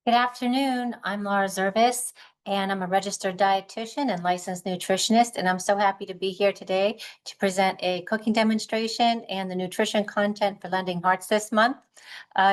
Good afternoon. I'm Laura Zervis, and I'm a registered dietitian and licensed nutritionist. And I'm so happy to be here today to present a cooking demonstration and the nutrition content for Lending Hearts this month.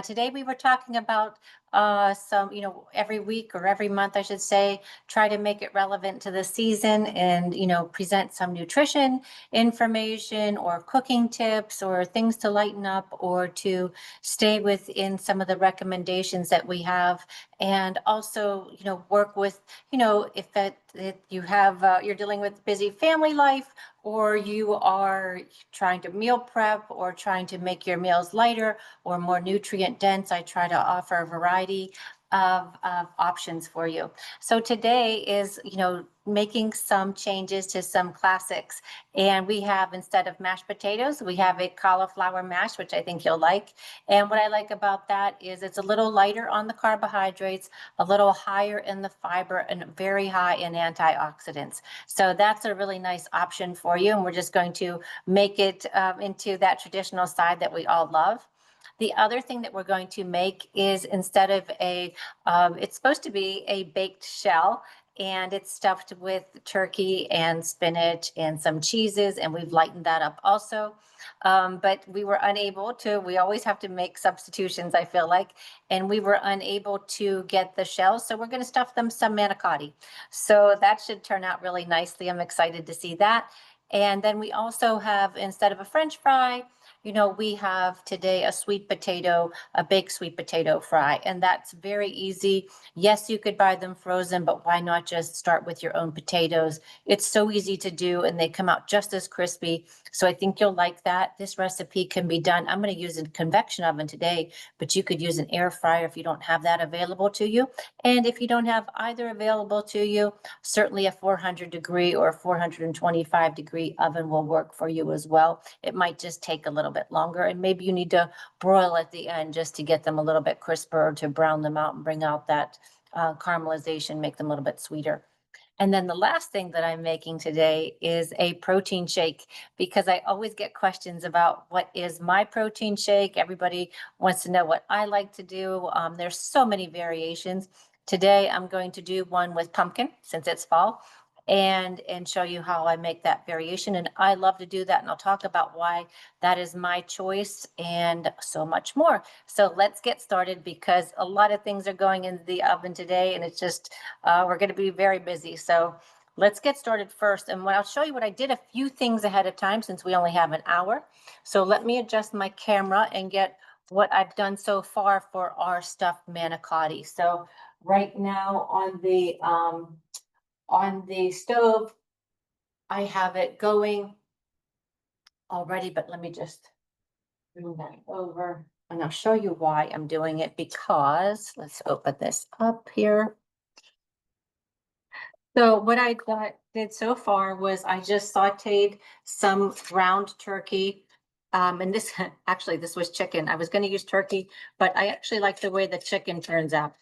Today we were talking about every week or every month, I should say, try to make it relevant to the season and, present some nutrition information or cooking tips or things to lighten up or to stay within some of the recommendations that we have, and also work with, if you have you're dealing with busy family life, or you are trying to meal prep or trying to make your meals lighter or more nutrient dense. I try to offer a variety of options for you. So today is, making some changes to some classics. And we have, instead of mashed potatoes, we have a cauliflower mash, which I think you'll like. And what I like about that is it's a little lighter on the carbohydrates, a little higher in the fiber, and very high in antioxidants. So that's a really nice option for you. And we're just going to make it into that traditional side that we all love. The other thing that we're going to make is, instead of it's supposed to be a baked shell, and it's stuffed with turkey and spinach and some cheeses, and we've lightened that up also. But we were unable to, we always have to make substitutions, I feel like, and we were unable to get the shells. So we're going to stuff them some manicotti. So that should turn out really nicely. I'm excited to see that. And then we also have, instead of a French fry, we have today a baked sweet potato fry, and that's very easy. Yes, you could buy them frozen, but why not just start with your own potatoes? It's so easy to do, and they come out just as crispy. So I think you'll like that. This recipe can be done. I'm going to use a convection oven today, but you could use an air fryer if you don't have that available to you. And if you don't have either available to you, certainly a 400-degree or 425-degree oven will work for you as well. It might just take a little bit longer, and maybe you need to broil at the end just to get them a little bit crisper, or to brown them out and bring out that caramelization, make them a little bit sweeter. And then the last thing that I'm making today is a protein shake, because I always get questions about what is my protein shake. Everybody wants to know what I like to do. There's so many variations. Today, I'm going to do one with pumpkin, since it's fall, and show you how I make that variation. And I love to do that, and I'll talk about why that is my choice and so much more. So let's get started, because a lot of things are going into the oven today, and it's just we're going to be very busy. So let's get started first. And I'll show you what I did a few things ahead of time, since we only have an hour. So let me adjust my camera and get what I've done so far for our stuffed manicotti. So right now on the stove, I have it going already, but let me just move that over, and I'll show you why I'm doing it, because let's open this up here. So what did so far was I just sauteed some ground turkey. And this actually, this was chicken. I was going to use turkey, but I actually like the way the chicken turns out.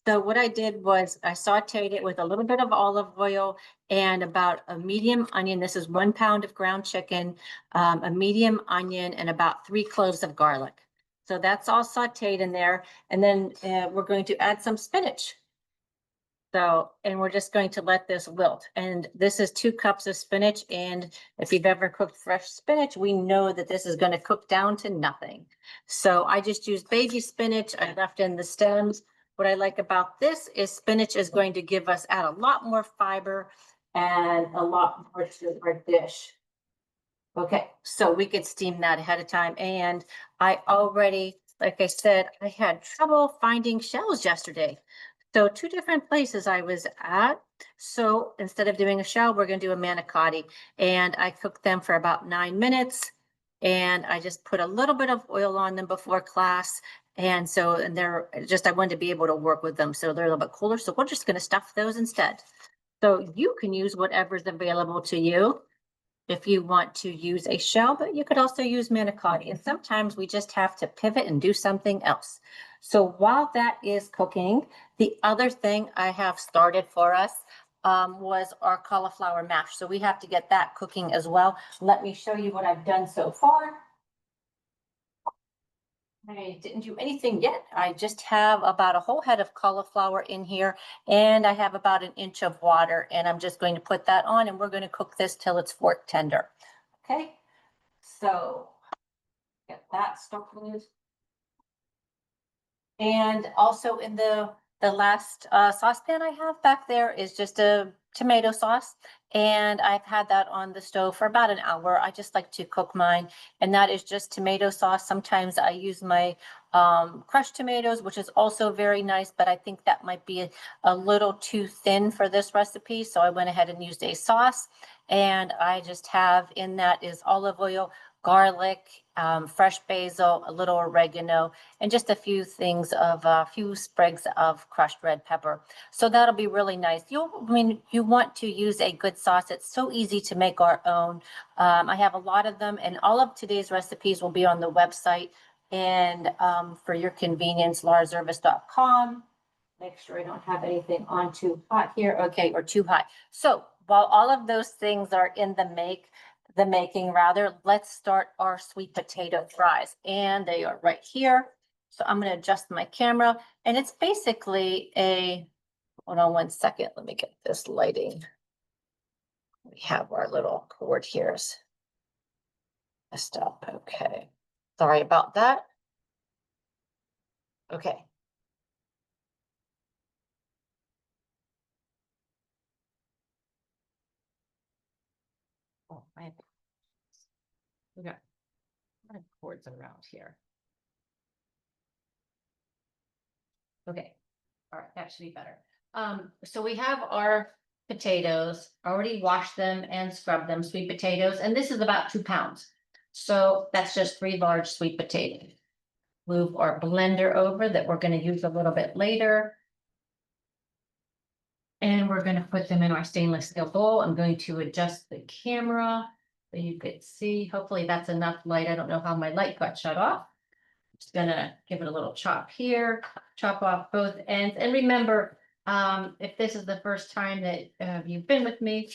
So what I did was I sauteed it with a little bit of olive oil and about a medium onion. This is 1 pound of ground chicken, a medium onion, and about 3 cloves of garlic. So that's all sauteed in there. And then we're going to add some spinach. So, and we're just going to let this wilt. And this is 2 cups of spinach. And if you've ever cooked fresh spinach, we know that this is going to cook down to nothing. So I just used baby spinach. I left in the stems. What I like about this is spinach is going to add a lot more fiber and a lot more to our dish. Okay, so we could steam that ahead of time. And I already, like I said, I had trouble finding shells yesterday. So 2 different places I was at. So instead of doing a shell, we're going to do a manicotti. And I cooked them for about 9 minutes. And I just put a little bit of oil on them before class. And they're just, I wanted to be able to work with them, so they're a little bit cooler. So we're just going to stuff those instead. So you can use whatever's available to you if you want to use a shell, but you could also use manicotti. And sometimes we just have to pivot and do something else. So while that is cooking, the other thing I have started for us was our cauliflower mash. So we have to get that cooking as well. Let me show you what I've done so far. I didn't do anything yet. I just have about a whole head of cauliflower in here, and I have about an inch of water, and I'm just going to put that on, and we're going to cook this till it's fork tender. Okay, so get that started. And also in the last saucepan I have back there is just a tomato sauce. And I've had that on the stove for about an hour. I just like to cook mine, and that is just tomato sauce. Sometimes I use my crushed tomatoes, which is also very nice, but I think that might be a little too thin for this recipe. So I went ahead and used a sauce. And I just have in that is olive oil, garlic, fresh basil, a little oregano, and just a few things of a few sprigs of crushed red pepper. So that'll be really nice. You want to use a good sauce. It's so easy to make our own. I have a lot of them, and all of today's recipes will be on the website. And for your convenience, lauraservice.com. Make sure I don't have anything on too hot here. Okay, or too high. So while all of those things are in the making rather, let's start our sweet potato fries. And they are right here. So I'm going to adjust my camera, and it's basically hold on one second. Let me get this lighting. We have our little cord here messed up. Okay. Sorry about that. Okay. Oh, we got cords around here. Okay. All right, that should be better. So we have our potatoes, already washed them and scrubbed them, sweet potatoes, and this is about 2 pounds. So that's just 3 large sweet potatoes. Move our blender over that we're going to use a little bit later. And we're going to put them in our stainless steel bowl. I'm going to adjust the camera so you could see. Hopefully that's enough light. I don't know how my light got shut off. Just gonna give it a little chop here, chop off both ends. And remember, if this is the first time that you've been with me,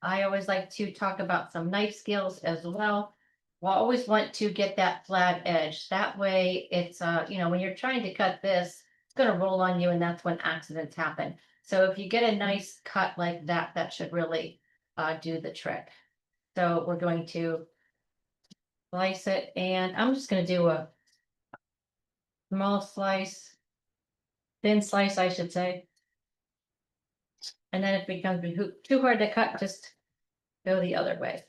I always like to talk about some knife skills as well. We'll always want to get that flat edge. That way it's, when you're trying to cut this, it's gonna roll on you, and that's when accidents happen. So if you get a nice cut like that, that should really do the trick. So we're going to slice it, and I'm just gonna do a small slice, thin slice, I should say. And then if it becomes too hard to cut, just go the other way.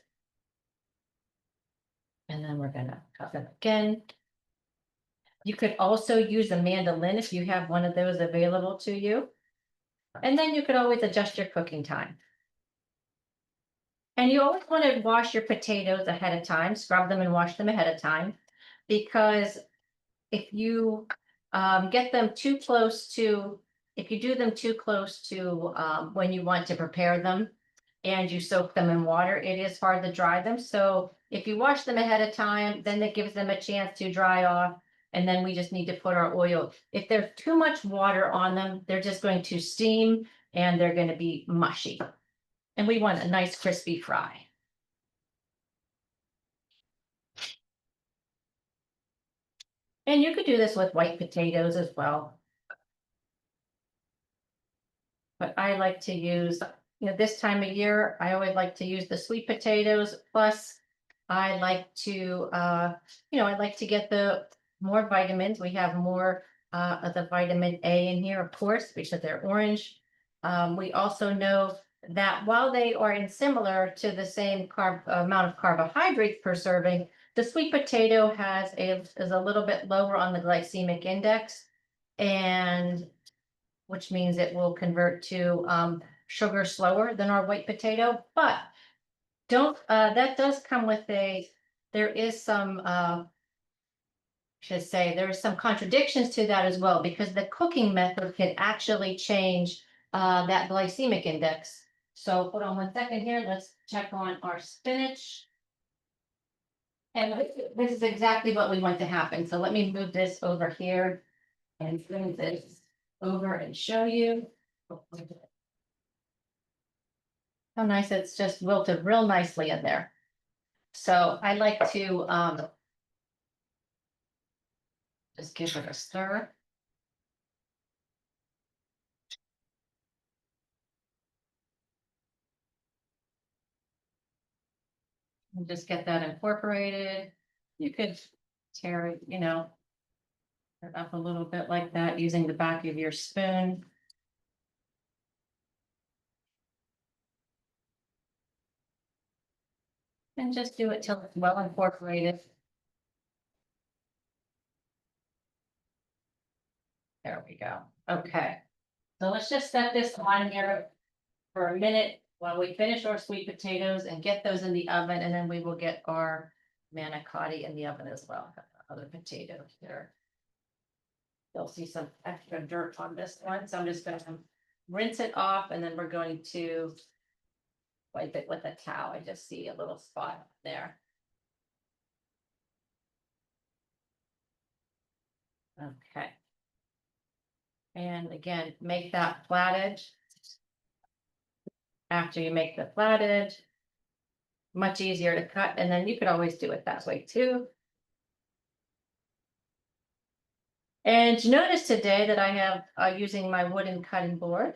And then we're gonna cut them again. You could also use a mandolin if you have one of those available to you. And then you could always adjust your cooking time. And you always want to wash your potatoes ahead of time, scrub them and wash them ahead of time, because if you get them too close to, if you do them too close to when you want to prepare them and you soak them in water, it is hard to dry them. So if you wash them ahead of time, then that gives them a chance to dry off. And then we just need to put our oil. If there's too much water on them, they're just going to steam and they're going to be mushy. And we want a nice crispy fry. And you could do this with white potatoes as well. But I like to use, this time of year, I always like to use the sweet potatoes. Plus, I like to, I like to get the more vitamins. We have more of the vitamin A in here, of course, because they're orange. We also know that while they are in similar to the same amount of carbohydrates per serving, the sweet potato is a little bit lower on the glycemic index, and which means it will convert to sugar slower than our white potato. But don't that does come with there is some should say there is some contradictions to that as well, because the cooking method can actually change that glycemic index. So hold on one second here. Let's check on our spinach. And this is exactly what we want to happen. So let me move this over here and bring this over and show you. How nice, it's just wilted real nicely in there. So I like to Just give it a stir. And just get that incorporated. You could tear it, it up a little bit like that using the back of your spoon. And just do it till it's well incorporated. There we go. Okay. So let's just set this on here for a minute while we finish our sweet potatoes and get those in the oven, and then we will get our manicotti in the oven as well. Other potatoes there. You'll see some extra dirt on this one, so I'm just going to rinse it off, and then we're going to wipe it with a towel. I just see a little spot there. Okay. And again, make that flattage. After you make the flattage, much easier to cut, and then you could always do it that way too. And notice today that I have using my wooden cutting board,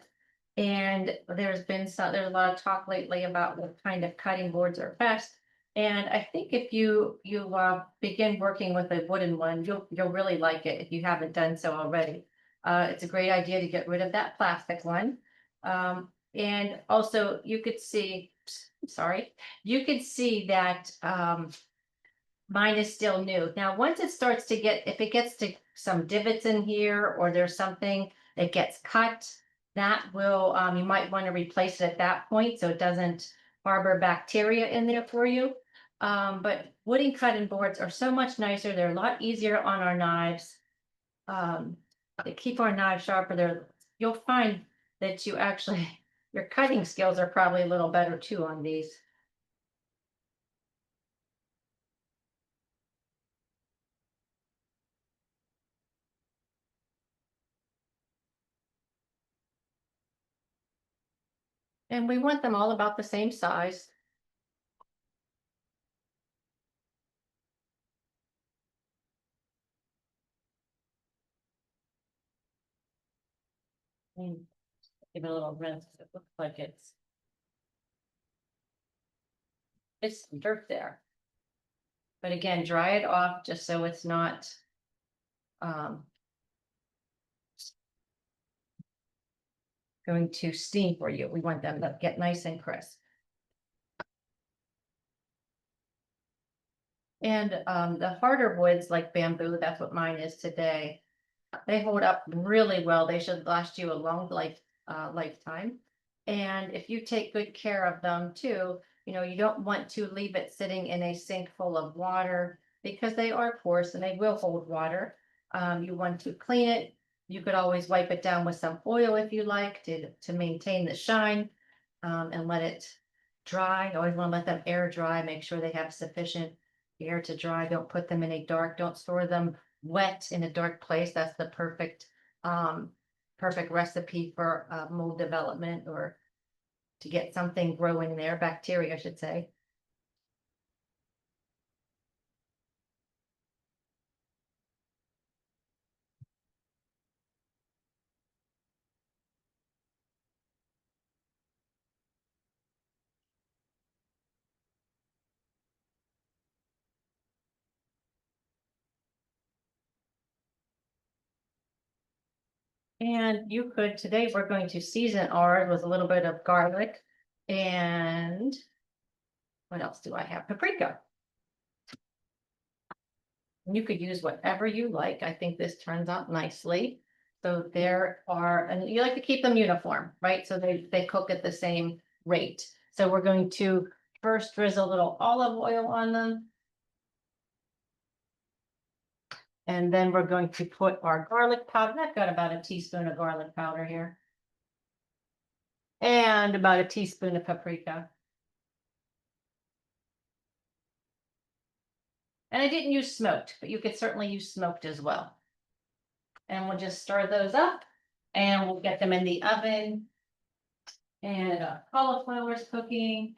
and there's a lot of talk lately about what kind of cutting boards are best. And I think if you begin working with a wooden one, you'll really like it if you haven't done so already. It's a great idea to get rid of that plastic one. And also you could see, sorry, you could see that mine is still new. Now, once it starts to if it gets to some divots in here, or there's something that gets cut, that will, you might want to replace it at that point so it doesn't harbor bacteria in there for you. But wooden cutting boards are so much nicer. They're a lot easier on our knives. They keep our knives sharper. You'll find that your cutting skills are probably a little better too on these. And we want them all about the same size. And give it a little rinse. It looks like it's some dirt there. But again, dry it off just so it's not going to steam for you. We want them to get nice and crisp. And the harder woods like bamboo, that's what mine is today. They hold up really well. They should last you a long lifetime. And if you take good care of them too, you don't want to leave it sitting in a sink full of water because they are porous and they will hold water. You want to clean it. You could always wipe it down with some oil if you like to maintain the shine, and let it dry. You always want to let them air dry, make sure they have sufficient air to dry. Don't put them in a don't store them wet in a dark place. That's the perfect recipe for mold development, or to get something growing there, bacteria, I should say. And you could, today we're going to season ours with a little bit of garlic, and what else do I have? Paprika. You could use whatever you like. I think this turns out nicely. So and you like to keep them uniform, right? So they cook at the same rate. So we're going to first drizzle a little olive oil on them. And then we're going to put our garlic powder. I've got about a teaspoon of garlic powder here. And about a teaspoon of paprika. And I didn't use smoked, but you could certainly use smoked as well. And we'll just stir those up and we'll get them in the oven. And cauliflower is cooking.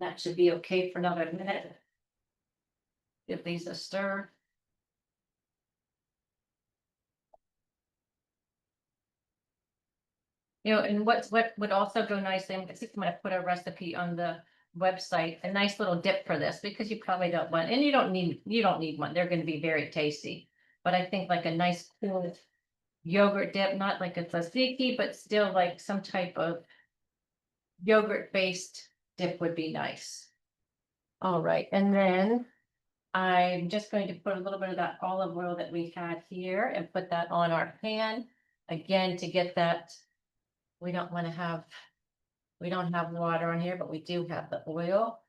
That should be okay for another minute. Give these a stir. You know, and what would also go nicely, I think I'm gonna put a recipe on the website, a nice little dip for this, because you probably don't want, and you don't need one, they're gonna be very tasty. But I think like a nice cool yogurt dip, not like a tzatziki, but still like some type of yogurt based dip would be nice. All right, and then I'm just going to put a little bit of that olive oil that we had here and put that on our pan. Again, to get that, we don't want to have, we don't have water on here, but we do have the oil,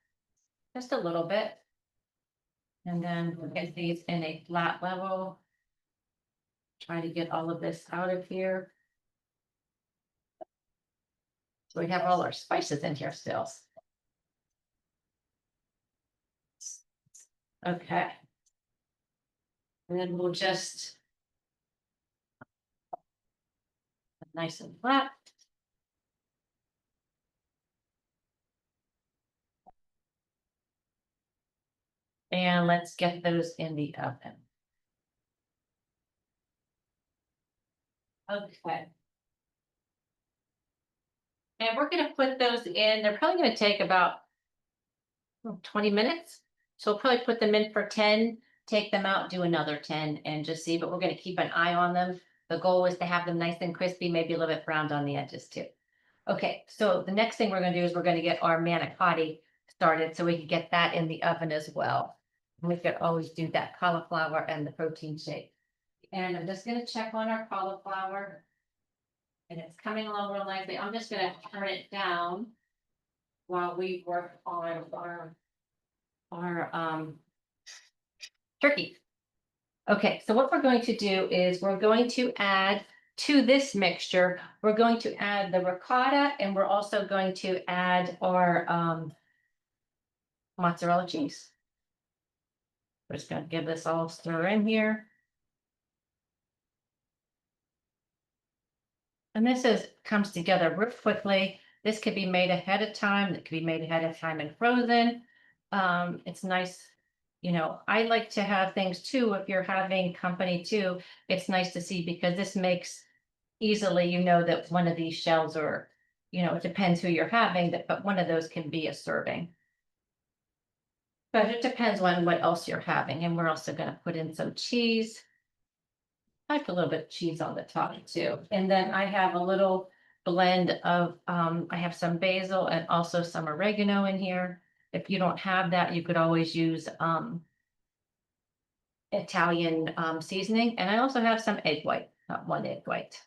just a little bit. And then we'll get these in a flat level. Try to get all of this out of here. So we have all our spices in here still. Okay. And then we'll just nice and flat. And let's get those in the oven. Okay. And we're gonna put those in, they're probably gonna take about 20 minutes. So we'll probably put them in for 10, take them out, do another 10 and just see, but we're gonna keep an eye on them. The goal is to have them nice and crispy, maybe a little bit browned on the edges too. Okay, so the next thing we're gonna do is we're gonna get our manicotti started so we can get that in the oven as well. We could always do that cauliflower and the protein shake. And I'm just gonna check on our cauliflower. And it's coming along real nicely. I'm just gonna turn it down while we work on our turkey. Okay, so what we're going to do is we're going to add to this mixture, we're going to add the ricotta and we're also going to add our mozzarella cheese. We're just gonna give this all stir in here. And this comes together real quickly. This could be made ahead of time. It could be made ahead of time and frozen. It's nice. You know, I like to have things too. If you're having company too, it's nice to see because this makes easily, you know, that one of these shells or, you know, it depends who you're having, but one of those can be a serving. But it depends on what else you're having. And we're also going to put in some cheese. I put a little bit of cheese on the top too. And then I have a little blend of, I have some basil and also some oregano in here. If you don't have that, you could always use Italian seasoning. And I also have some egg white, not one egg white.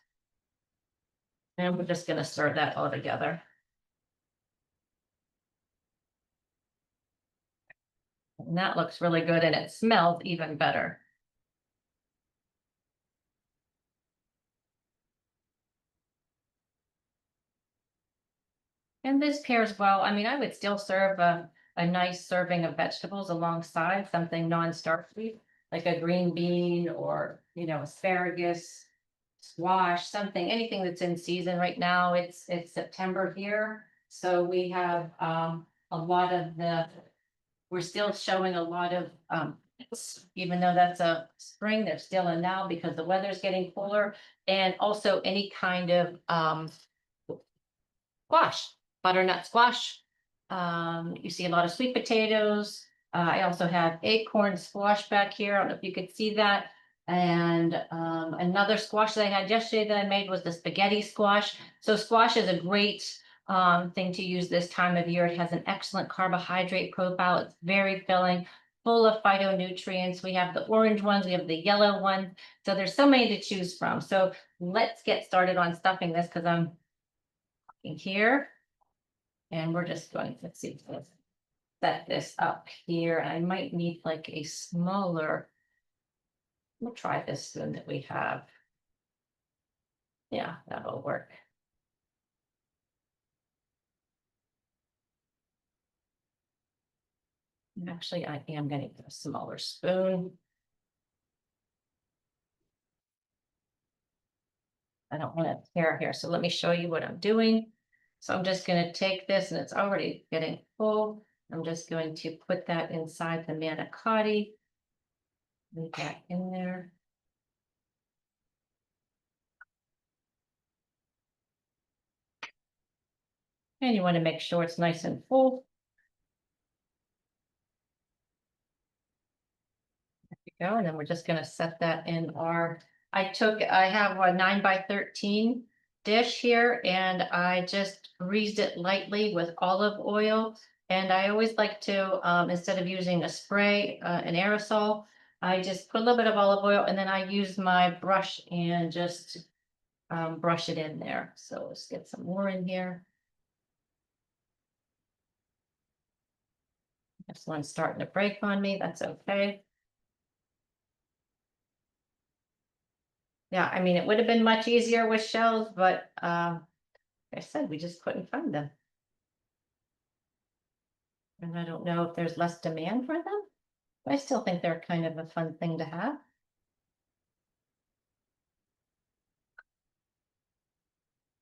And we're just gonna stir that all together. And that looks really good and it smells even better. And this pairs well. I mean, I would still serve a nice serving of vegetables alongside something non-starchy, like a green bean or, you know, asparagus, squash, something, anything that's in season right now. It's September here. So we have a lot of we're still showing a lot of even though that's a spring, they're still in now because the weather's getting cooler. And also any kind of squash, butternut squash. You see a lot of sweet potatoes. I also have acorn squash back here. I don't know if you could see that. And another squash that I had yesterday that I made was the spaghetti squash. So squash is a great thing to use this time of year. It has an excellent carbohydrate profile. It's very filling, full of phytonutrients. We have the orange ones, we have the yellow ones. So there's so many to choose from. So let's get started on stuffing this because I'm in here. And we're just going to see, let's set this up here. I might need like a smaller, we'll try this spoon that we have. Yeah, that'll work. Actually, I am going to get a smaller spoon. I don't want to tear here, so let me show you what I'm doing. So I'm just going to take this, and it's already getting full. I'm just going to put that inside the manicotti. Leave that in there. And you want to make sure it's nice and full. There you go. And then we're just going to set that in our, I have a 9 by 13 dish here, and I just greased it lightly with olive oil. And I always like to, instead of using a spray, an aerosol, I just put a little bit of olive oil, and then I use my brush and just brush it in there. So let's get some more in here. This one's starting to break on me. That's okay. Yeah, I mean, it would have been much easier with shells, but like I said, we just couldn't find them. And I don't know if there's less demand for them. But I still think they're kind of a fun thing to have.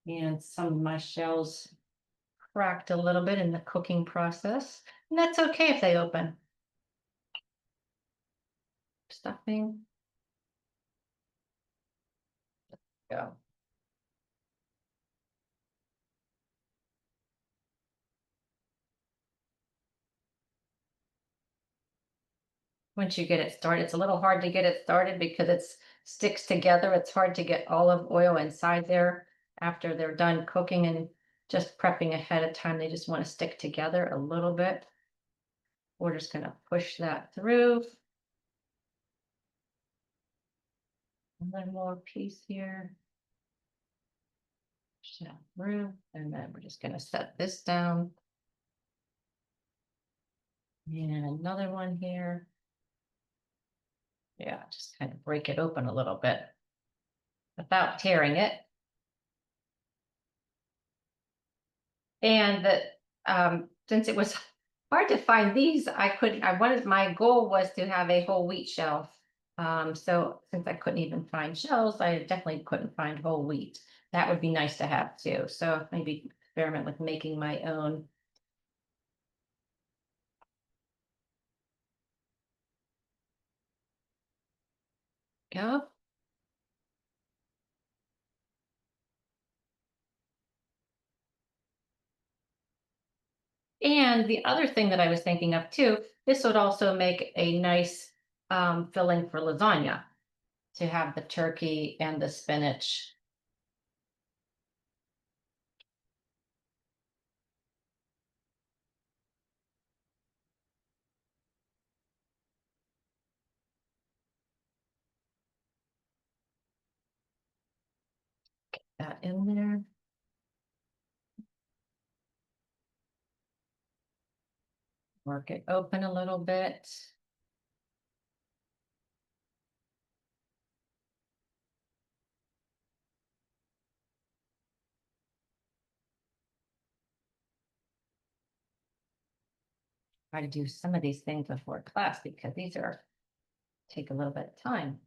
And some of my shells cracked a little bit in the cooking process. And that's okay if they open. Stuffing. Go. Once you get it started, it's a little hard to get it started because it sticks together. It's hard to get olive oil inside there after they're done cooking and just prepping ahead of time. They just want to stick together a little bit. We're just going to push that through. One more piece here. Push that through, and then we're just going to set this down. And another one here. Yeah, just kind of break it open a little bit without tearing it. And that since it was hard to find these, my goal was to have a whole wheat shell. So since I couldn't even find shells, I definitely couldn't find whole wheat. That would be nice to have too. So maybe experiment with making my own. Yeah. And the other thing that I was thinking of too, this would also make a nice filling for lasagna to have the turkey and the spinach. That in there. Work it open a little bit. Try to do some of these things before class because these take a little bit of time.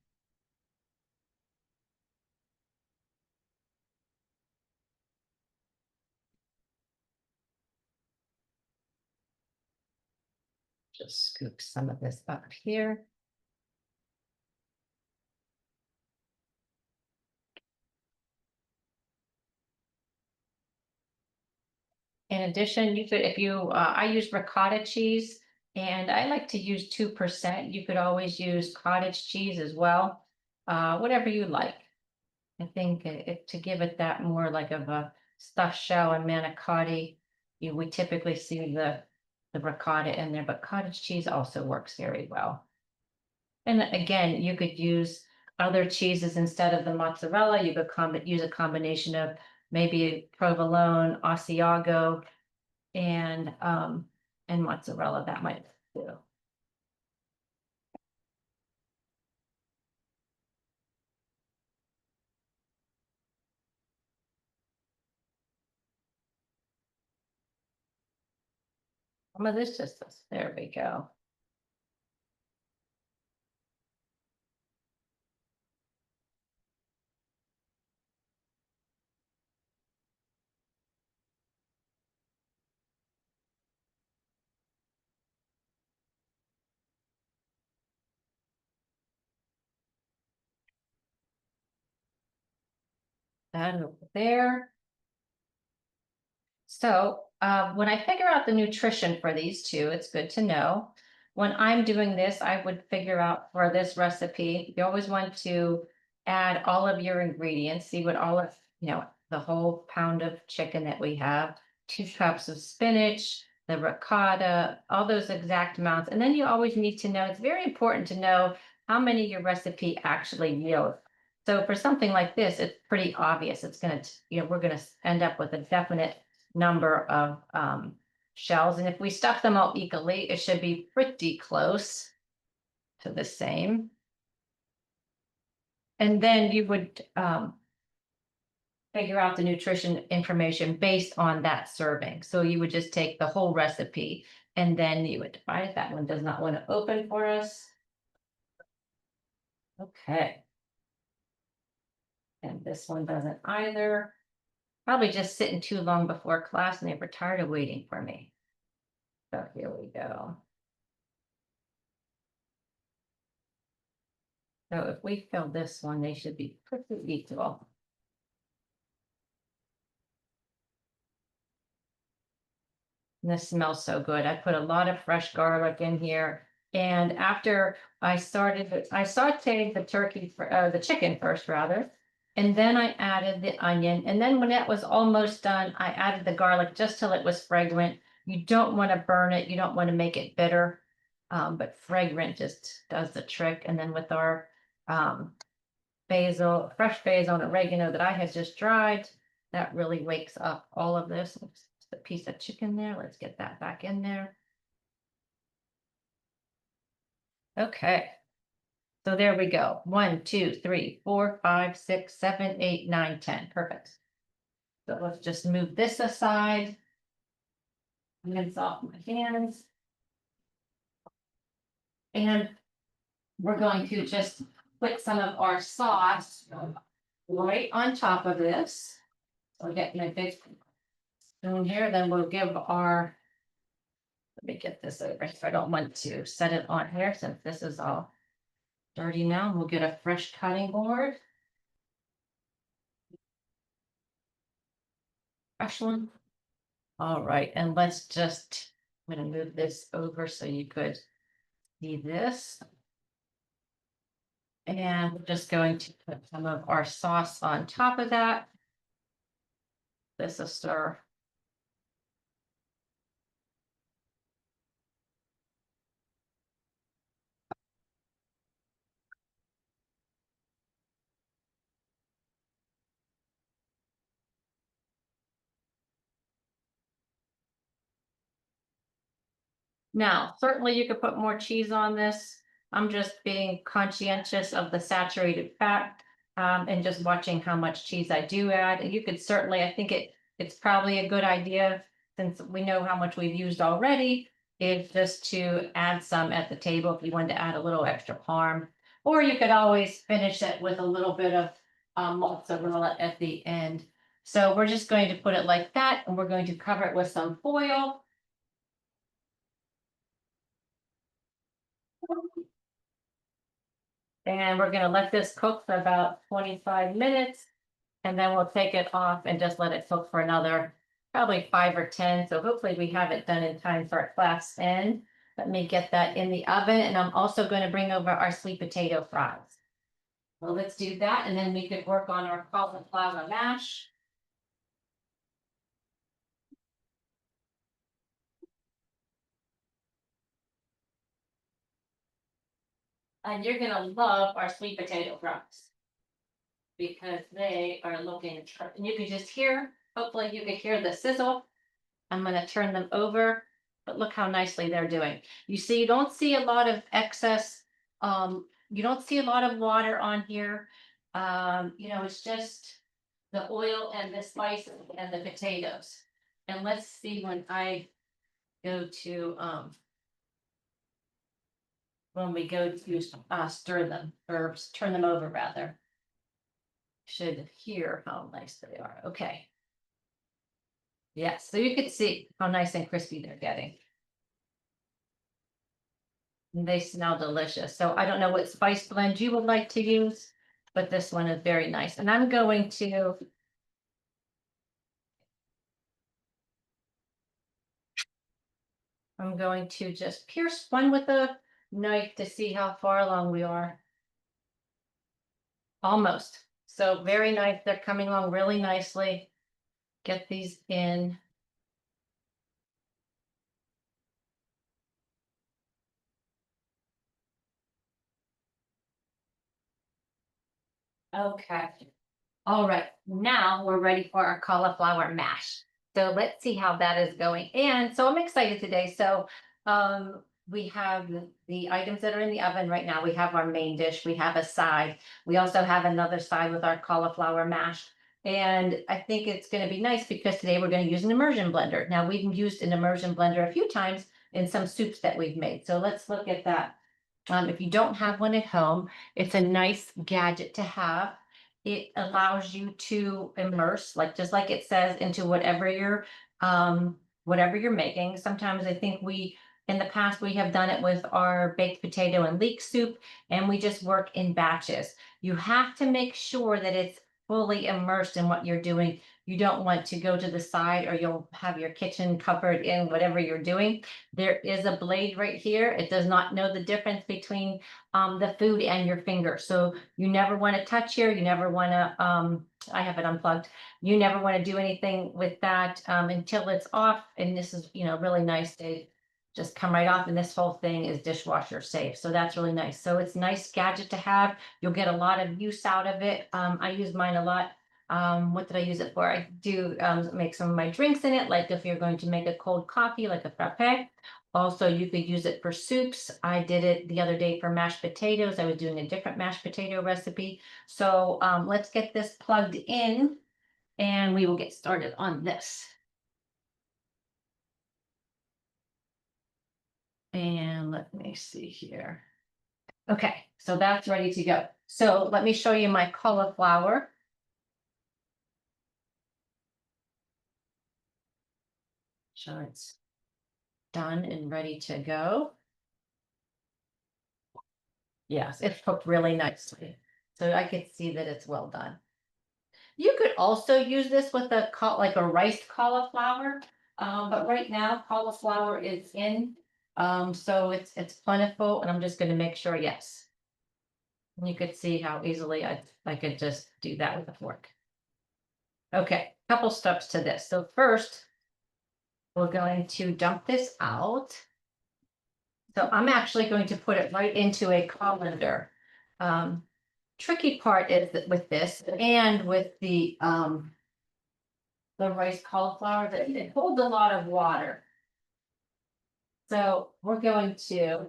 Just scoop some of this up here. In addition, you could, if you, I use ricotta cheese and I like to use 2%. You could always use cottage cheese as well, whatever you like. I think to give it that more like of a stuffed shell and manicotti, we typically see the ricotta in there, but cottage cheese also works very well. And again, you could use other cheeses instead of the mozzarella. You could use a combination of maybe provolone, Asiago, and mozzarella. That might do. Some of this just, there we go. That over there. So when I figure out the nutrition for these two, it's good to know. When I'm doing this, I would figure out for this recipe, you always want to add all of your ingredients, see what all of, the whole pound of chicken that we have, 2 cups of spinach, the ricotta, all those exact amounts. And then you always need to know, it's very important to know how many your recipe actually yields. So for something like this, it's pretty obvious. It's going to, we're going to end up with a definite number of shells. And if we stuff them all equally, it should be pretty close to the same. And then you would figure out the nutrition information based on that serving. So you would just take the whole recipe and then you would divide it. That one does not want to open for us. Okay. And this one doesn't either. Probably just sitting too long before class and they were tired of waiting for me. So here we go. So if we fill this one, they should be pretty equal. And this smells so good. I put a lot of fresh garlic in here. And after I sauteed the chicken first rather. And then I added the onion. And then when that was almost done, I added the garlic just till it was fragrant. You don't want to burn it. You don't want to make it bitter. But fragrant just does the trick. And then with our basil, fresh basil and oregano that I had just dried, that really wakes up all of this. The piece of chicken there. Let's get that back in there. Okay. So there we go. 1, 2, 3, 4, 5, 6, 7, 8, 9, 10. Perfect. So let's just move this aside. Rinse off my hands. And we're going to just put some of our sauce right on top of this. So we're getting a big spoon here. Then we'll give our, let me get this over if I don't want to set it on here since this is all dirty now. We'll get a fresh cutting board. Fresh one. All right, and let's just, I'm going to move this over so you could see this. And we're just going to put some of our sauce on top of that. This is stir. Now, certainly you could put more cheese on this. I'm just being conscientious of the saturated fat and just watching how much cheese I do add. And you could certainly, I think it's probably a good idea since we know how much we've used already, is just to add some at the table if you wanted to add a little extra parm. Or you could always finish it with a little bit of mozzarella at the end. So we're just going to put it like that and we're going to cover it with some foil. And we're going to let this cook for about 25 minutes. And then we'll take it off and just let it cook for another probably 5 or 10. So hopefully we have it done in time for our class end. Let me get that in the oven. And I'm also going to bring over our sweet potato fries. Well, let's do that. And then we could work on our cauliflower mash. And you're going to love our sweet potato fries because they are looking, and you can just hear, hopefully you can hear the sizzle. I'm going to turn them over, but look how nicely they're doing. You see, you don't see a lot of excess, you don't see a lot of water on here. It's just the oil and the spices and the potatoes. And let's see when I go to, when we go to stir them or turn them over rather. Should hear how nice they are. Okay. Yes, so you can see how nice and crispy they're getting. And they smell delicious. So I don't know what spice blend you would like to use, but this one is very nice. And I'm going to I'm going to just pierce one with a knife to see how far along we are. Almost. So very nice. They're coming along really nicely. Get these in. Okay. All right, now we're ready for our cauliflower mash. So let's see how that is going. And so I'm excited today. So we have the items that are in the oven right now. We have our main dish. We have a side. We also have another side with our cauliflower mash. And I think it's going to be nice because today we're going to use an immersion blender. Now we've used an immersion blender a few times in some soups that we've made. So let's look at that. If you don't have one at home, it's a nice gadget to have. It allows you to immerse, like just like it says, into whatever you're making. Sometimes I think in the past we have done it with our baked potato and leek soup, and we just work in batches. You have to make sure that it's fully immersed in what you're doing. You don't want to go to the side or you'll have your kitchen covered in whatever you're doing. There is a blade right here. It does not know the difference between the food and your finger. So you never want to touch here. You never want to, I have it unplugged. You never want to do anything with that until it's off. And this is, really nice to just come right off. And this whole thing is dishwasher safe. So that's really nice. So it's a nice gadget to have. You'll get a lot of use out of it. I use mine a lot. What did I use it for? I do make some of my drinks in it, like if you're going to make a cold coffee, like a frappe. Also, you could use it for soups. I did it the other day for mashed potatoes. I was doing a different mashed potato recipe. So let's get this plugged in and we will get started on this. And let me see here. Okay, so that's ready to go. So let me show you my cauliflower. So it's done and ready to go. Yes, it's cooked really nicely. So I could see that it's well done. You could also use this with like a riced cauliflower. But right now cauliflower is in. So it's plentiful and I'm just going to make sure, yes. And you could see how easily I could just do that with a fork. Okay, couple steps to this. So first, we're going to dump this out. So I'm actually going to put it right into a colander. Tricky part is that with this and with the rice cauliflower, that it holds a lot of water. So we're going to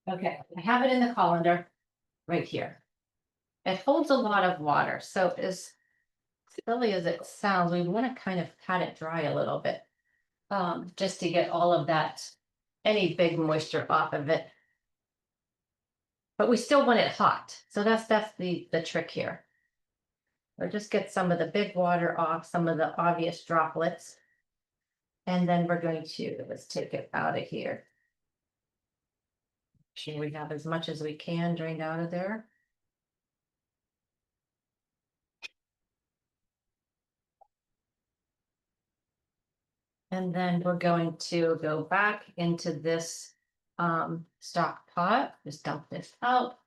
okay, I have it in the colander right here. It holds a lot of water. So as silly as it sounds, we want to kind of pat it dry a little bit. Just to get all of that, any big moisture off of it. But we still want it hot. So that's the trick here. Or just get some of the big water off, some of the obvious droplets. And then we're going to, let's take it out of here. Make sure we have as much as we can drained out of there. And then we're going to go back into this stock pot, just dump this out.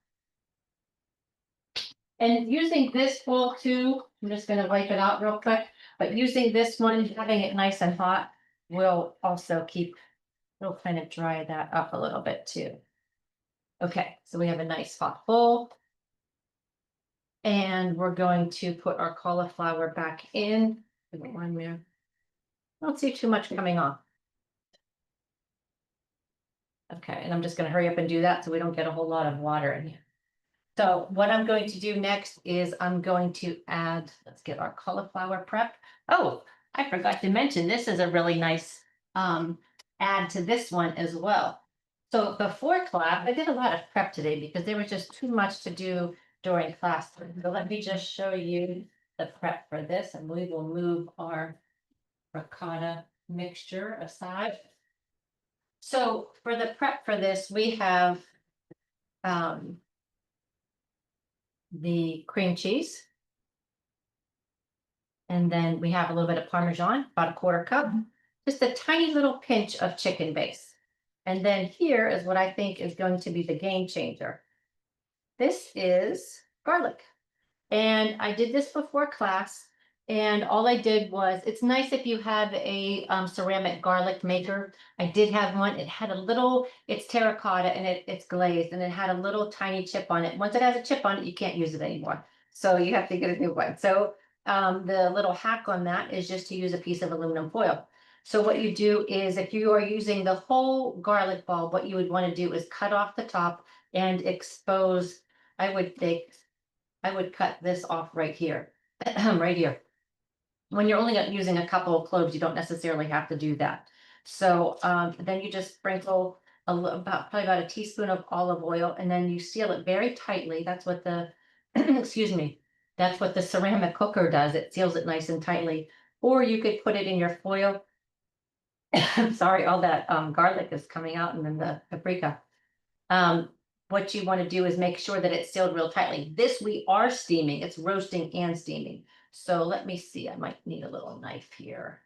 And using this bowl too, I'm just going to wipe it out real quick, but using this one, having it nice and hot will also it'll kind of dry that up a little bit too. Okay, so we have a nice hot bowl. And we're going to put our cauliflower back in. One there. Don't see too much coming off. Okay, and I'm just going to hurry up and do that so we don't get a whole lot of water in here. So what I'm going to do next is I'm going to add, let's get our cauliflower prep. Oh, I forgot to mention, this is a really nice add to this one as well. So before class, I did a lot of prep today because there was just too much to do during class. So let me just show you the prep for this and we will move our ricotta mixture aside. So for the prep for this, we have the cream cheese. And then we have a little bit of Parmesan, about a quarter cup, just a tiny little pinch of chicken base. And then here is what I think is going to be the game changer. This is garlic. And I did this before class. And all I did was, it's nice if you have a ceramic garlic maker. I did have one. It had a little, it's terracotta and it's glazed and it had a little tiny chip on it. Once it has a chip on it, you can't use it anymore. So you have to get a new one. So the little hack on that is just to use a piece of aluminum foil. So what you do is if you are using the whole garlic bulb, what you would want to do is cut off the top and expose, I would think, I would cut this off right here, right here. When you're only using a couple of cloves, you don't necessarily have to do that. So then you just sprinkle probably about a teaspoon of olive oil, and then you seal it very tightly. That's what the, excuse me, that's what the ceramic cooker does. It seals it nice and tightly. Or you could put it in your foil. I'm sorry, all that garlic is coming out and then the paprika. What you want to do is make sure that it's sealed real tightly. This we are steaming, it's roasting and steaming. So let me see, I might need a little knife here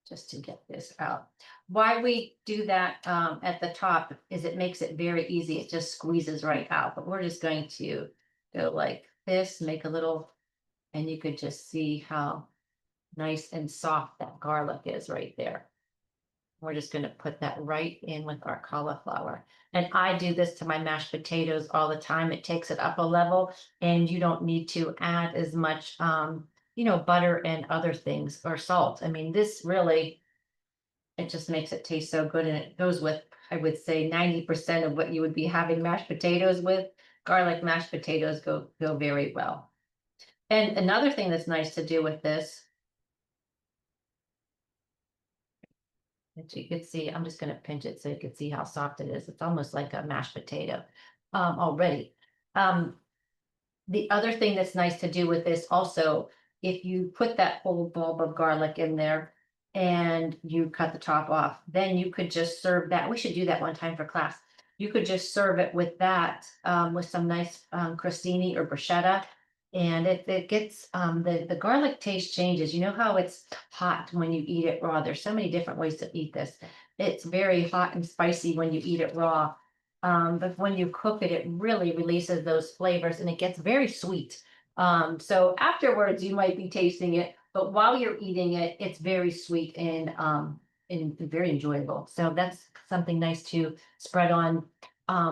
just to get this out. Why we do that at the top is it makes it very easy. It just squeezes right out, but we're just going to go like this, make a little, and you could just see how nice and soft that garlic is right there. We're just going to put that right in with our cauliflower. And I do this to my mashed potatoes all the time. It takes it up a level and you don't need to add as much, butter and other things or salt. I mean, this really, it just makes it taste so good. And it goes with, I would say 90% of what you would be having mashed potatoes with. Garlic mashed potatoes go very well. And another thing that's nice to do with this, as you can see, I'm just going to pinch it so you can see how soft it is. It's almost like a mashed potato already. The other thing that's nice to do with this also, if you put that whole bulb of garlic in there and you cut the top off, then you could just serve that. We should do that one time for class. You could just serve it with that, with some nice crostini or bruschetta. And it gets, the garlic taste changes. You know how it's hot when you eat it raw. There's so many different ways to eat this. It's very hot and spicy when you eat it raw. But when you cook it, it really releases those flavors and it gets very sweet. So afterwards you might be tasting it, but while you're eating it, it's very sweet and very enjoyable. So that's something nice to spread on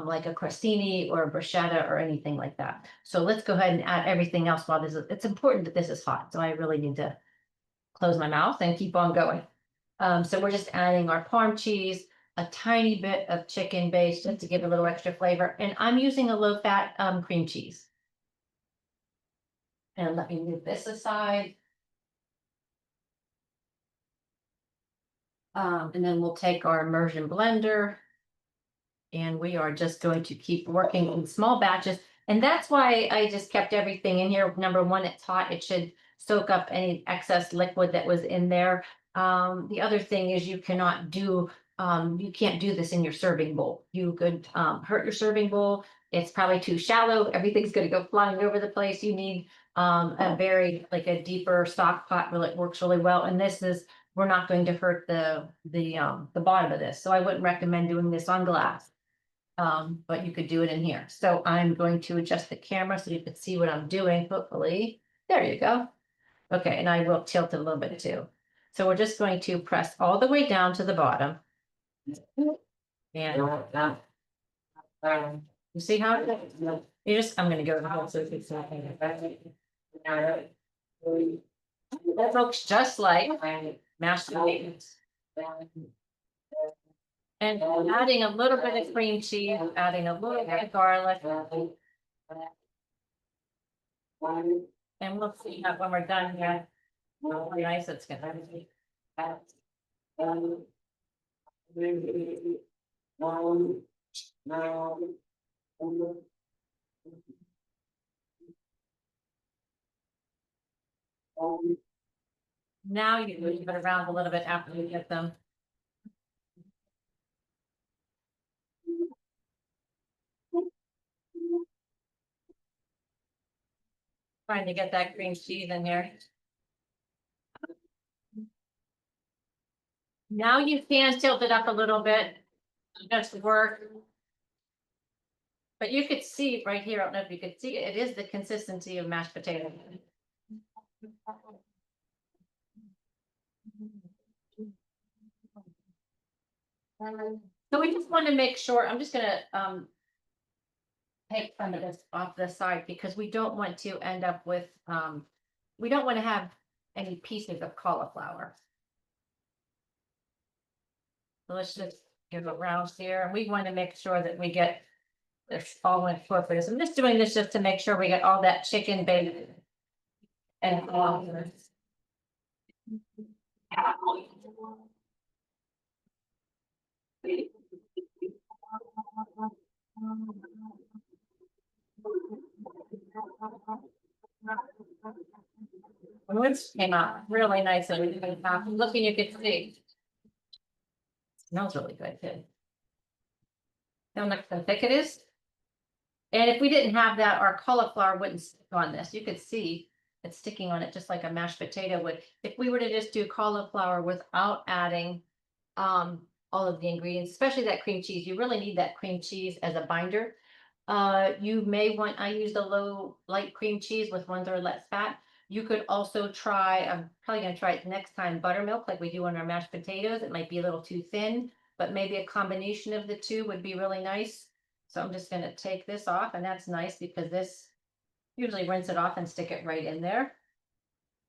like a crostini or a bruschetta or anything like that. So let's go ahead and add everything else while it's important that this is hot. So I really need to close my mouth and keep on going. So we're just adding our Parm cheese, a tiny bit of chicken base just to give a little extra flavor. And I'm using a low fat cream cheese. And let me move this aside. And then we'll take our immersion blender and we are just going to keep working in small batches. And that's why I just kept everything in here. Number one, it's hot. It should soak up any excess liquid that was in there. The other thing is you can't do this in your serving bowl. You could hurt your serving bowl. It's probably too shallow. Everything's going to go flying over the place. You need a very like a deeper stock pot where it works really well. And this is, we're not going to hurt the bottom of this. So I wouldn't recommend doing this on glass. But you could do it in here. So I'm going to adjust the camera so you can see what I'm doing, hopefully. There you go. Okay, and I will tilt it a little bit too. So we're just going to press all the way down to the bottom. And you see how I'm going to go to the whole so it's nothing. That looks just like mashed potatoes. And adding a little bit of cream cheese, adding a little bit of garlic. And we'll see how when we're done here, how nice it's gonna be. Now you can move it around a little bit after you get them. Trying to get that cream cheese in here. Now you can tilt it up a little bit. That's work. But you could see right here, I don't know if you could see it, it is the consistency of mashed potato. So we just want to make sure, I'm just gonna take some of this off the side because we don't want to end up with we don't want to have any pieces of cauliflower. So let's just give it rounds here, and we want to make sure that we get this all incorporated. So I'm just doing this just to make sure we get all that chicken bacon and all of this. Which came out really nice and looking, you could see. Smells really good too. How much how thick it is. And if we didn't have that, our cauliflower wouldn't stick on this. You could see it's sticking on it just like a mashed potato would. If we were to just do cauliflower without adding all of the ingredients, especially that cream cheese, you really need that cream cheese as a binder. You may want, I used a light cream cheese with 1/3 less fat. You could also try, I'm probably gonna try it next time, buttermilk like we do on our mashed potatoes. It might be a little too thin, but maybe a combination of the two would be really nice. So I'm just gonna take this off, and that's nice because this usually rinse it off and stick it right in there.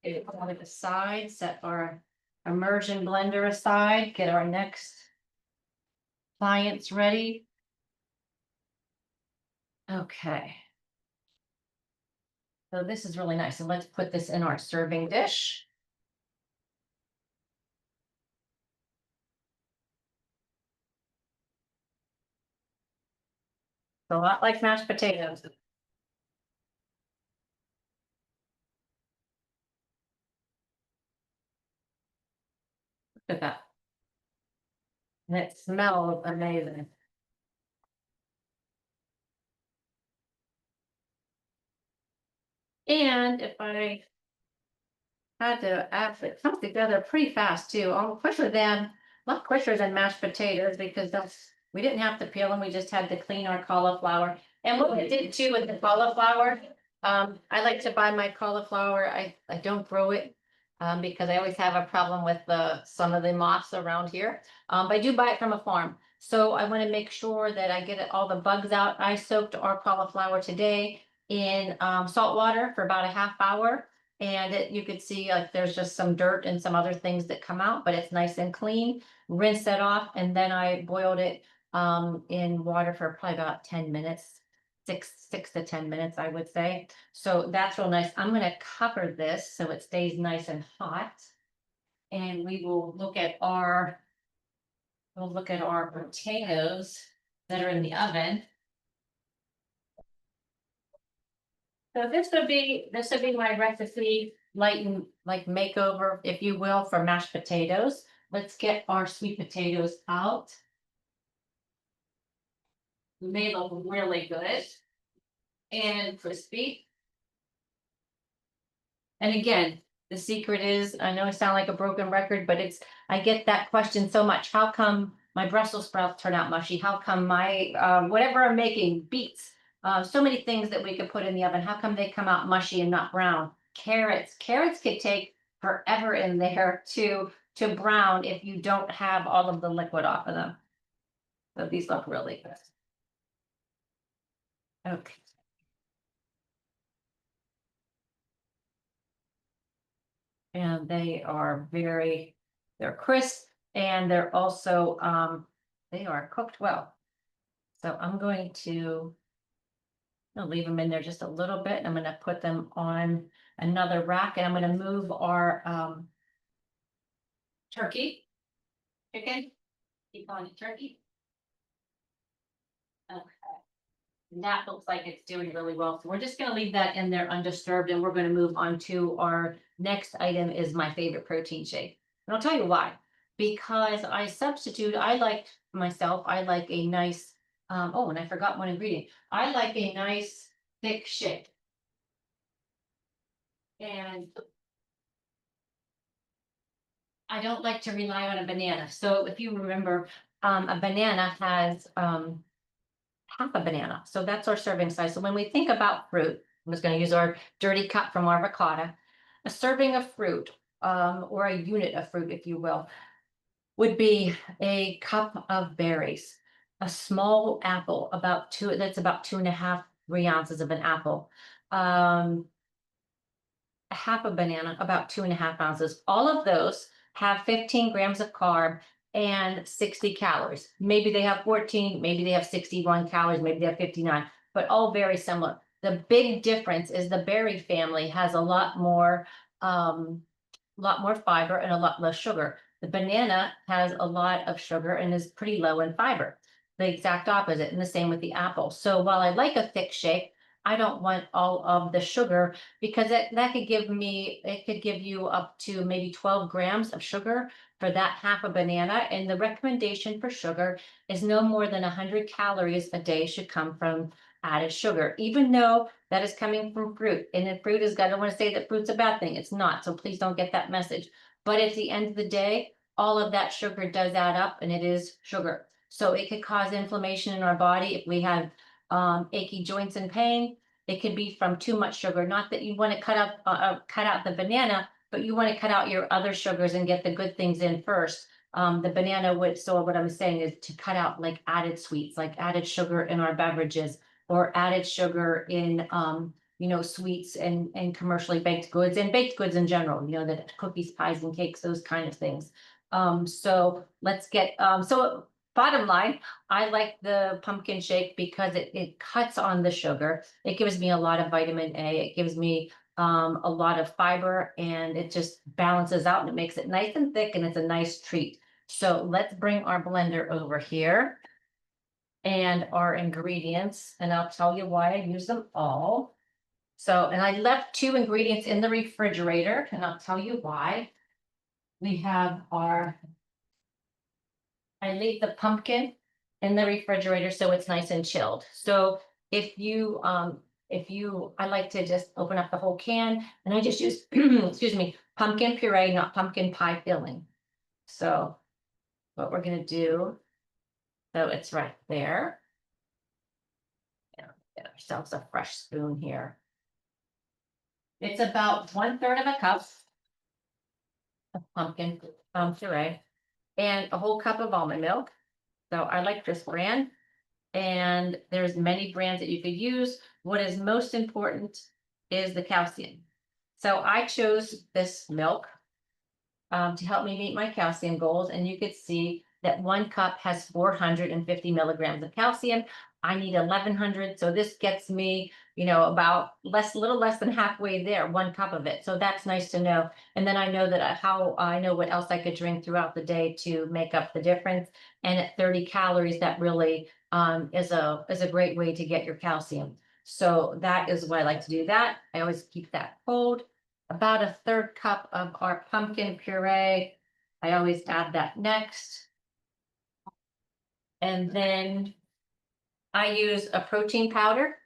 Get it on the side, set our immersion blender aside, get our next clients ready. Okay. So this is really nice. And let's put this in our serving dish. A lot like mashed potatoes. Look at that. And it smells amazing. And if I had to add it comes together pretty fast too, quicker than, a lot quicker than mashed potatoes because we didn't have to peel them, we just had to clean our cauliflower. And what we did too with the cauliflower, I like to buy my cauliflower, I don't grow it. Because I always have a problem with some of the moths around here. But I do buy it from a farm. So I want to make sure that I get all the bugs out. I soaked our cauliflower today in salt water for about a half hour. And you could see like there's just some dirt and some other things that come out, but it's nice and clean. Rinse that off, and then I boiled it in water for probably about 10 minutes, 6 to 10 minutes, I would say. So that's real nice. I'm gonna cover this so it stays nice and hot. And we will look at we'll look at our potatoes that are in the oven. So this would be my recipe, like makeover, if you will, for mashed potatoes. Let's get our sweet potatoes out. They look really good and crispy. And again, the secret is, I know I sound like a broken record, but I get that question so much. How come my Brussels sprouts turn out mushy? How come my, whatever I'm making, beets, so many things that we could put in the oven, how come they come out mushy and not brown? Carrots could take forever in there to brown if you don't have all of the liquid off of them. So these look really good. Okay. And they're crisp, and they're also, they are cooked well. So I'm going to leave them in there just a little bit. I'm going to put them on another rack, and I'm going to move our chicken, keep calling it turkey. Okay. And that looks like it's doing really well. So we're just going to leave that in there undisturbed, and we're going to move on to our next item is my favorite protein shake. And I'll tell you why. Because I like a nice, oh, and I forgot one ingredient. I like a nice thick shake. And I don't like to rely on a banana. So if you remember, a banana has half a banana. So that's our serving size. So when we think about fruit, I'm just going to use our dirty cup from our ricotta. A serving of fruit, or a unit of fruit, if you will, would be a cup of berries, a small apple, that's about 2.5, 3 ounces of an apple. Um, half a banana, about 2.5 ounces. All of those have 15 grams of carb and 60 calories. Maybe they have 14, maybe they have 61 calories, maybe they have 59, but all very similar. The big difference is the berry family has a lot more fiber and a lot less sugar. The banana has a lot of sugar and is pretty low in fiber. The exact opposite, and the same with the apple. So while I like a thick shake, I don't want all of the sugar because that could give you up to maybe 12 grams of sugar for that half a banana. And the recommendation for sugar is no more than 100 calories a day should come from added sugar, even though that is coming from fruit. And then fruit is, I don't want to say that fruit's a bad thing. It's not. So please don't get that message. But at the end of the day, all of that sugar does add up and it is sugar. So it could cause inflammation in our body if we have achy joints and pain. It could be from too much sugar. Not that you want to cut out the banana, but you want to cut out your other sugars and get the good things in first. The banana would, so what I'm saying is to cut out like added sweets, like added sugar in our beverages, or added sugar in sweets and commercially baked goods and baked goods in general, the cookies, pies, and cakes, those kind of things. So let's get so bottom line, I like the pumpkin shake because it cuts on the sugar. It gives me a lot of vitamin A. It gives me a lot of fiber, and it just balances out and it makes it nice and thick, and it's a nice treat. So let's bring our blender over here and our ingredients, and I'll tell you why I use them all. So, and I left 2 ingredients in the refrigerator, and I'll tell you why. We have I leave the pumpkin in the refrigerator so it's nice and chilled. So I like to just open up the whole can, and I just use, excuse me, pumpkin puree, not pumpkin pie filling. So what we're gonna do, so it's right there. Get ourselves a fresh spoon here. It's about 1/3 of a cup of pumpkin puree and a whole cup of almond milk. So I like this brand, and there's many brands that you could use. What is most important is the calcium. So I chose this milk to help me meet my calcium goals. And you could see that 1 cup has 450 milligrams of calcium. I need 1,100. So this gets me, about little less than halfway there, 1 cup of it. So that's nice to know. And then I know that how I know what else I could drink throughout the day to make up the difference. And at 30 calories, that really is a great way to get your calcium. So that is why I like to do that. I always keep that cold. About a 1/3 cup of our pumpkin puree. I always add that next. And then I use a protein powder.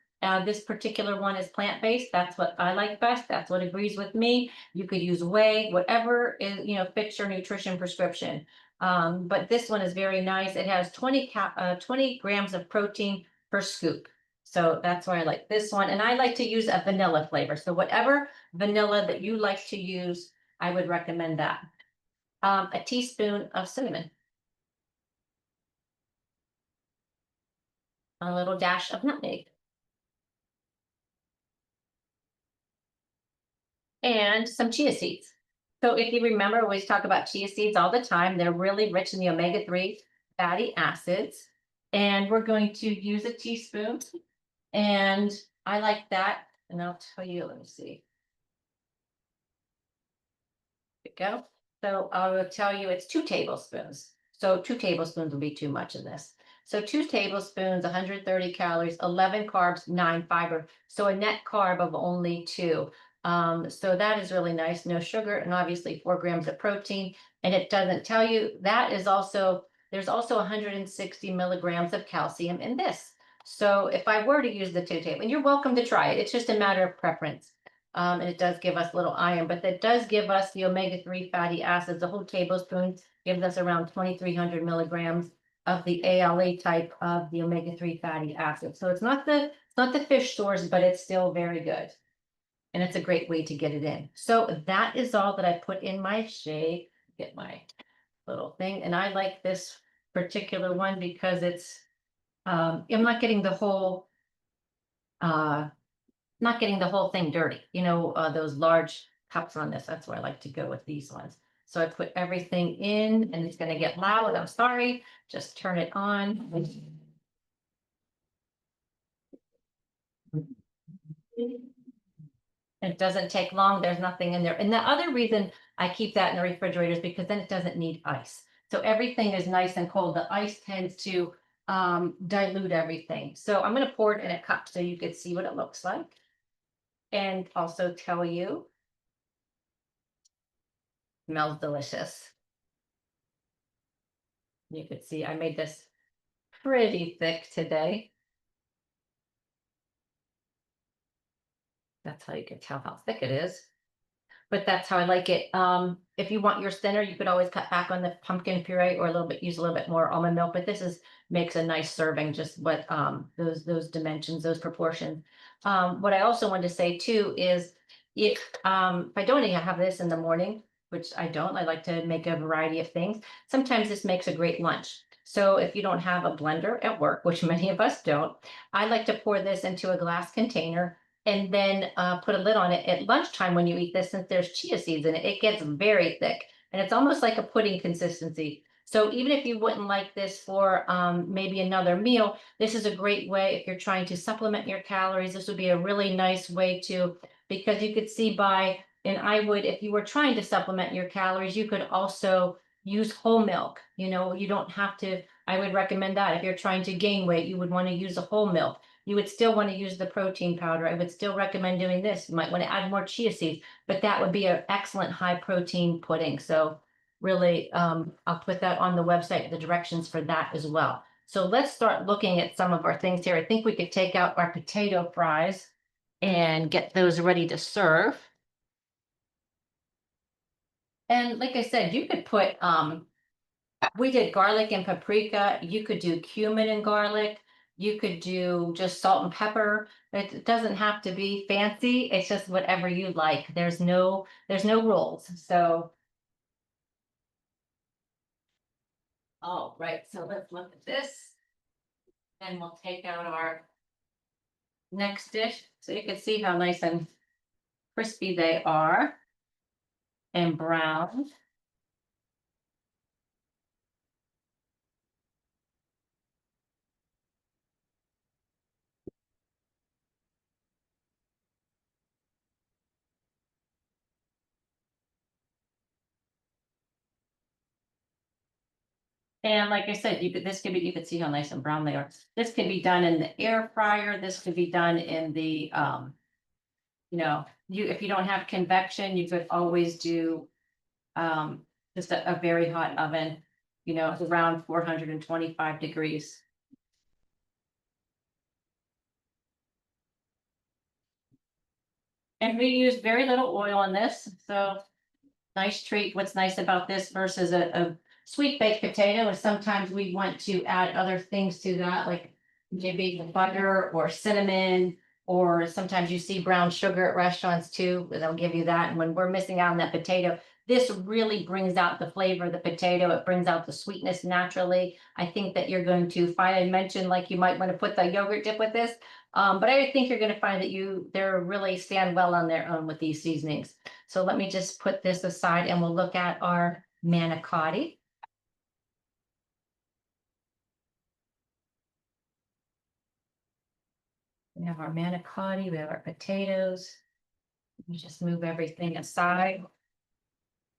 This particular one is plant-based. That's what I like best. That's what agrees with me. You could use whey, whatever is, fits your nutrition prescription. But this one is very nice. It has 20 grams of protein per scoop. So that's why I like this one. And I like to use a vanilla flavor. So whatever vanilla that you like to use, I would recommend that. A teaspoon of cinnamon. A little dash of nutmeg. And some chia seeds. So if you remember, we always talk about chia seeds all the time. They're really rich in the omega-3 fatty acids. And we're going to use a teaspoon. And I like that. And I'll tell you, let me see. There we go. So I will tell you it's 2 tablespoons. So 2 tablespoons will be too much of this. So 2 tablespoons, 130 calories, 11 carbs, 9 fiber. So a net carb of only 2. So that is really nice. No sugar, and obviously 4 grams of protein. And it doesn't tell you there's also 160 milligrams of calcium in this. So if I were to use the 2 tablespoons, and you're welcome to try it, it's just a matter of preference. And it does give us little iron, but that does give us the omega-3 fatty acids. A whole tablespoon gives us around 2,300 milligrams of the ALA type of the omega-3 fatty acids. So it's not the fish source, but it's still very good. And it's a great way to get it in. So that is all that I put in my shake. Get my little thing. And I like this particular one because it's, I'm not getting the whole, not getting the whole thing dirty. You know, those large cups on this. That's why I like to go with these ones. So I put everything in and it's going to get loud. I'm sorry. Just turn it on. It doesn't take long. There's nothing in there. And the other reason I keep that in the refrigerator is because then it doesn't need ice. So everything is nice and cold. The ice tends to dilute everything. So I'm going to pour it in a cup so you can see what it looks like. And also tell you, smells delicious. You could see I made this pretty thick today. That's how you can tell how thick it is. But that's how I like it. If you want yours thinner, you could always cut back on the pumpkin puree or use a little bit more almond milk. But this makes a nice serving, just what those dimensions, those proportions. What I also wanted to say too is if I don't even have this in the morning, which I don't, I like to make a variety of things. Sometimes this makes a great lunch. So if you don't have a blender at work, which many of us don't, I like to pour this into a glass container and then put a lid on it at lunchtime when you eat this, since there's chia seeds in it, it gets very thick and it's almost like a pudding consistency. So even if you wouldn't like this for maybe another meal, this is a great way if you're trying to supplement your calories. This would be a really nice way to, because you could see and I would, if you were trying to supplement your calories, you could also use whole milk. You know, you don't have to, I would recommend that if you're trying to gain weight, you would want to use a whole milk. You would still want to use the protein powder. I would still recommend doing this. You might want to add more chia seeds, but that would be an excellent high protein pudding. So really, I'll put that on the website, the directions for that as well. So let's start looking at some of our things here. I think we could take out our potato fries and get those ready to serve. And like I said, you could put, we did garlic and paprika. You could do cumin and garlic. You could do just salt and pepper. It doesn't have to be fancy. It's just whatever you like. There's no rules. So, oh, right. So let's look at this. And we'll take out our next dish. So you can see how nice and crispy they are and brown. And like I said, you could see how nice and brown they are. This could be done in the air fryer. This could be done in the, if you don't have convection, you could always do, just a very hot oven, around 425 degrees. And we use very little oil on this, so nice treat. What's nice about this versus a sweet baked potato is sometimes we want to add other things to that, like maybe the butter or cinnamon, or sometimes you see brown sugar at restaurants too, they'll give you that. And when we're missing out on that potato, this really brings out the flavor of the potato. It brings out the sweetness naturally. I think that you're going to find, I mentioned like you might want to put the yogurt dip with this, but I think you're going to find that they're really stand well on their own with these seasonings. So let me just put this aside and we'll look at our manicotti. We have our manicotti, we have our potatoes. Let me just move everything aside.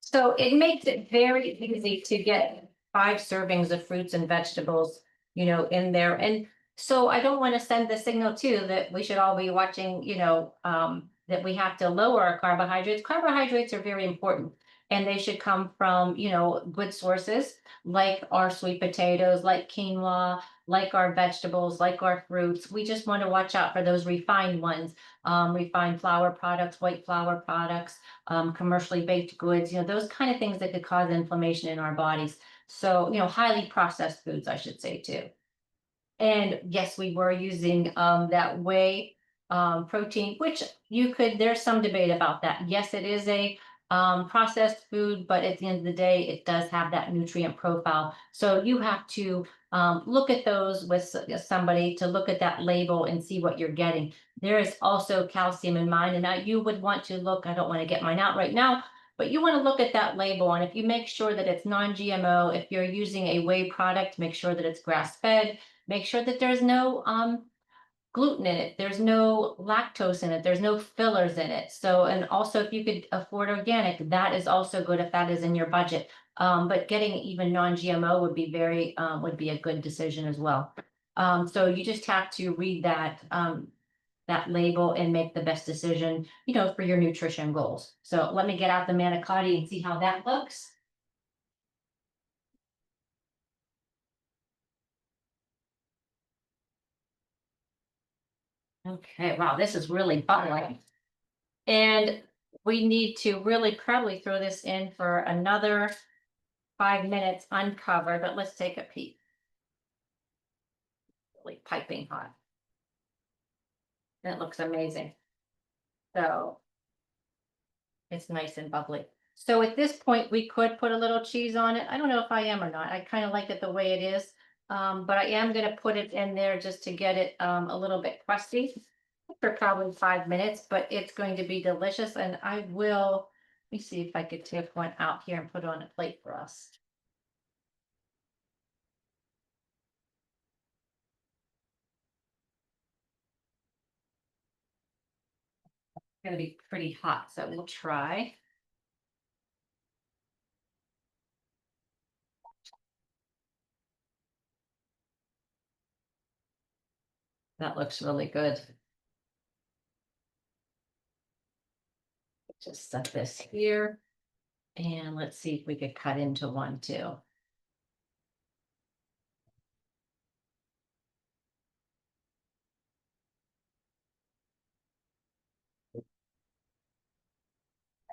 So it makes it very easy to get 5 servings of fruits and vegetables, in there. And so I don't want to send the signal too that we should all be watching, that we have to lower our carbohydrates. Carbohydrates are very important. and they should come from, good sources like our sweet potatoes, like quinoa, like our vegetables, like our fruits. We just want to watch out for those refined ones, refined flour products, white flour products, commercially baked goods, those kind of things that could cause inflammation in our bodies. So, highly processed foods, I should say too. And yes, we were using that whey protein, which there's some debate about that. Yes, it is a processed food, but at the end of the day, it does have that nutrient profile. So you have to look at those with somebody to look at that label and see what you're getting. There is also calcium in mine, and now you would want to look, I don't want to get mine out right now, but you want to look at that label. And if you make sure that it's non-GMO, if you're using a whey product, make sure that it's grass-fed. Make sure that there's no gluten in it, there's no lactose in it, there's no fillers in it. So, and also if you could afford organic, that is also good if that is in your budget. But getting even non-GMO would be a good decision as well. So you just have to read that label and make the best decision, for your nutrition goals. So let me get out the manicotti and see how that looks. Okay, wow, this is really bubbling. And we need to really probably throw this in for another 5 minutes uncovered, but let's take a peek. Really piping hot. That looks amazing. So it's nice and bubbly. So at this point, we could put a little cheese on it. I don't know if I am or not. I kind of like it the way it is. But I am going to put it in there just to get it a little bit crusty for probably 5 minutes, but it's going to be delicious. And let me see if I could take one out here and put it on a plate for us. Gonna be pretty hot, so we'll try. That looks really good. Just set this here. And let's see if we could cut into one too.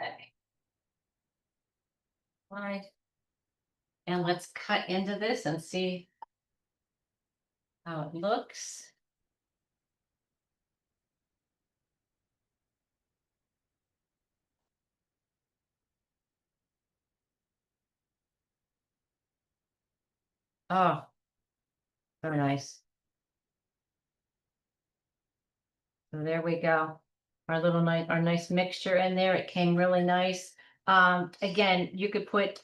Okay. Right. And let's cut into this and see how it looks. Oh, very nice. So there we go. Our nice mixture in there. It came really nice. Again, you could put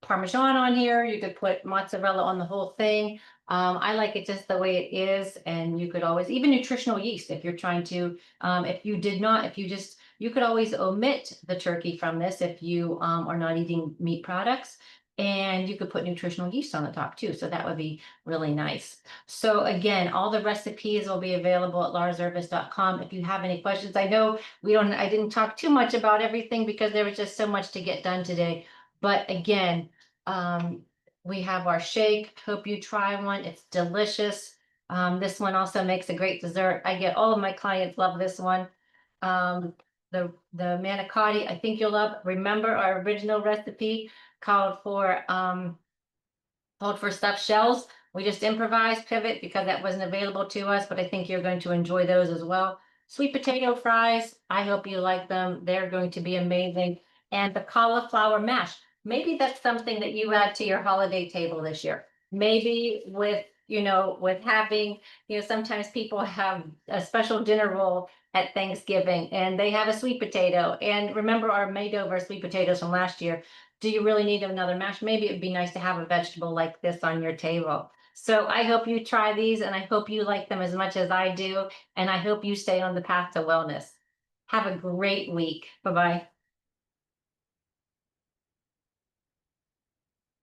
Parmesan on here. You could put mozzarella on the whole thing. I like it just the way it is. And you could always, even nutritional yeast, if you're trying to, if you did not, if you just, you could always omit the turkey from this if you are not eating meat products. And you could put nutritional yeast on the top too. So that would be really nice. So again, all the recipes will be available at larzervis.com. If you have any questions, I know I didn't talk too much about everything because there was just so much to get done today. But again, we have our shake. Hope you try one. It's delicious. This one also makes a great dessert. I get all of my clients love this one. The manicotti, I think you'll love. Remember our original recipe called for stuffed shells. We just improvised pivot because that wasn't available to us, but I think you're going to enjoy those as well. Sweet potato fries, I hope you like them. They're going to be amazing. And the cauliflower mash, maybe that's something that you add to your holiday table this year. Maybe with having, sometimes people have a special dinner roll at Thanksgiving and they have a sweet potato. And remember our Makeover sweet potatoes from last year. Do you really need another mash? Maybe it'd be nice to have a vegetable like this on your table. So I hope you try these and I hope you like them as much as I do. And I hope you stay on the path to wellness. Have a great week. Bye-bye.